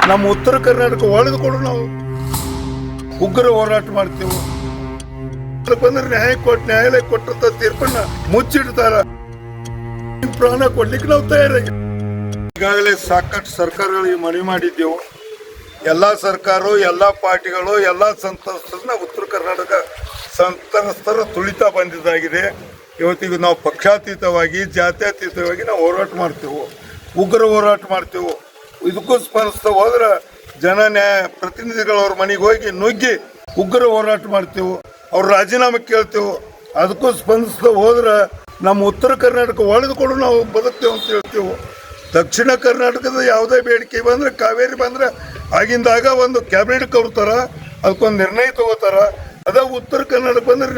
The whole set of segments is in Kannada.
ನಮ್ಮ ಉತ್ತರ ಕರ್ನಾಟಕ ಒಳೆದುಕೊಂಡು ನಾವು ಉಗ್ರ ಹೋರಾಟ ಮಾಡ್ತೇವೆ. ಬಂದ್ರೆ ನ್ಯಾಯಾಲಯ ಕೊಟ್ಟಂತ ತೀರ್ಪನ್ನ ಮುಚ್ಚಿಡ್ತಾರ. ಪ್ರಾಣ ಕೊಡ್ಲಿಕ್ಕೆ ನಾವು ತಯಾರಾಗಿ ಈಗಾಗಲೇ ಸಾಕಷ್ಟು ಸರ್ಕಾರಗಳಿಗೆ ಮನವಿ ಮಾಡಿದ್ದೆವು. ಎಲ್ಲಾ ಸರ್ಕಾರ, ಎಲ್ಲಾ ಪಾರ್ಟಿಗಳು, ಎಲ್ಲಾ ಸಂತ್ರಸ್ತರನ್ನ ಉತ್ತರ ಕರ್ನಾಟಕ ಸಂತ್ರಸ್ತರ ತುಳಿತಾ ಬಂದಿದ್ದಾಗಿದೆ. ಇವತ್ತಿಗೆ ನಾವು ಪಕ್ಷಾತೀತವಾಗಿ, ಜಾತ್ಯತೀತವಾಗಿ ನಾವು ಹೋರಾಟ ಮಾಡ್ತೇವೆ, ಉಗ್ರ ಹೋರಾಟ ಮಾಡ್ತೇವೆ. ಇದಕ್ಕೂ ಸ್ಪಂದಿಸ್ತಾ ಹೋದ್ರೆ ಪ್ರತಿನಿಧಿಗಳವ್ರ ಮನೆಗೆ ಹೋಗಿ ನುಗ್ಗಿ ಉಗ್ರ ಹೋರಾಟ ಮಾಡ್ತೇವೆ, ಅವ್ರ ರಾಜೀನಾಮೆ ಕೇಳ್ತೇವೆ. ಅದಕ್ಕೂ ಸ್ಪಂದಿಸ್ತಾ ಹೋದ್ರೆ ನಮ್ಮ ಉತ್ತರ ಕರ್ನಾಟಕ ಒಳೆದುಕೊಂಡು ನಾವು ಬದುಕ್ತೇವೆ ಅಂತ ಹೇಳ್ತೇವೆ. ದಕ್ಷಿಣ ಕರ್ನಾಟಕದ ಯಾವುದೇ ಬೇಡಿಕೆ ಬಂದ್ರೆ, ಕಾವೇರಿ ಬಂದ್ರೆ ಆಗಿಂದಾಗ ಒಂದು ಕ್ಯಾಬಿನೆಟ್ ಕೌರ್ತಾರ, ಅದಕ್ಕೊಂದು ನಿರ್ಣಯ ತಗೋತಾರ. ಅದ ಉತ್ತರ ಕರ್ನಾಟಕ ಬಂದ್ರೆ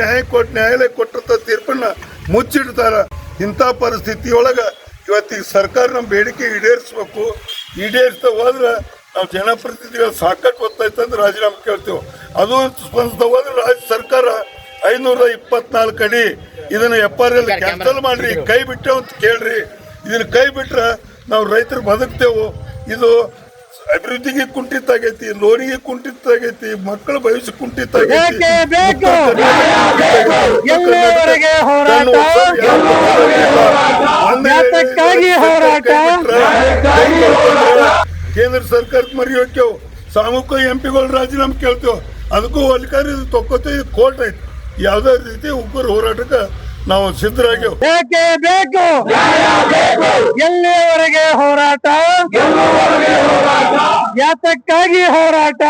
ನ್ಯಾಯಾಲಯ ಕೊಟ್ಟಂತ ತೀರ್ಪನ್ನ ಮುಚ್ಚಿಡ್ತಾರ. ಇಂಥ ಪರಿಸ್ಥಿತಿಯೊಳಗೆ ಇವತ್ತಿಗೆ ಸರ್ಕಾರ ನಮ್ಮ ಬೇಡಿಕೆ ಈಡೇರಿಸ್ಬೇಕು. ಈಡೇರಿಸ್ತಾ ಹೋದ್ರೆ ನಾವು ಜನಪ್ರತಿನಿಧಿಗಳು ಸಾಕಷ್ಟು ಗೊತ್ತಾಯ್ತಂದ್ರೆ ರಾಜೀನಾಮೆ ಕೇಳ್ತೇವೆ. ಅದು ಸ್ಪಂದಿಸ್ತಾ ಹೋದ್ರೆ ರಾಜ್ಯ ಸರ್ಕಾರ 524 ಅಡಿ ಇದನ್ನ FRL ಕ್ಯಾನ್ಸಲ್ ಮಾಡ್ರಿ, ಕೈ ಬಿಟ್ಟೇವು ಅಂತ ಕೇಳ್ರಿ. ಇದನ್ನ ಕೈ ಬಿಟ್ರೆ ನಾವು ರೈತರು ಬದುಕ್ತೇವೆ. ಇದು ಅಭಿವೃದ್ಧಿಗೆ ಕುಂಠಿತ ಆಗೈತಿ, ಲೋನಿಗೆ ಕುಂಠಿತ ಆಗೈತಿ, ಮಕ್ಕಳ ಭವಿಷ್ಯ ಕುಂಠಿತ ಆಗೈತಿ. ಕೇಂದ್ರ ಸರ್ಕಾರಕ್ಕೆ ಮರಿ ಹೋಗ್ತೇವೆ, ಸಾಮೂಹಿಕ MP ಗಳು ರಾಜೀನಾಮೆ ಕೇಳ್ತೇವೆ. ಅದಕ್ಕೂ ಅಧಿಕಾರಿ ತೊಕ್ಕೋತೇವೆ. ಕೋರ್ಟ್ ಐತಿ. ಯಾವುದೇ ರೀತಿ ಉಗ್ರ ಹೋರಾಟಕ್ಕೆ ನಾವು ಸಿದ್ಧರಾಗ್ಯವು. ಬೇಕೇ ಬೇಕು, ಎಲ್ಲಿಯವರೆಗೆ ಹೋರಾಟ, ಯಾತಕ್ಕಾಗಿ ಹೋರಾಟ.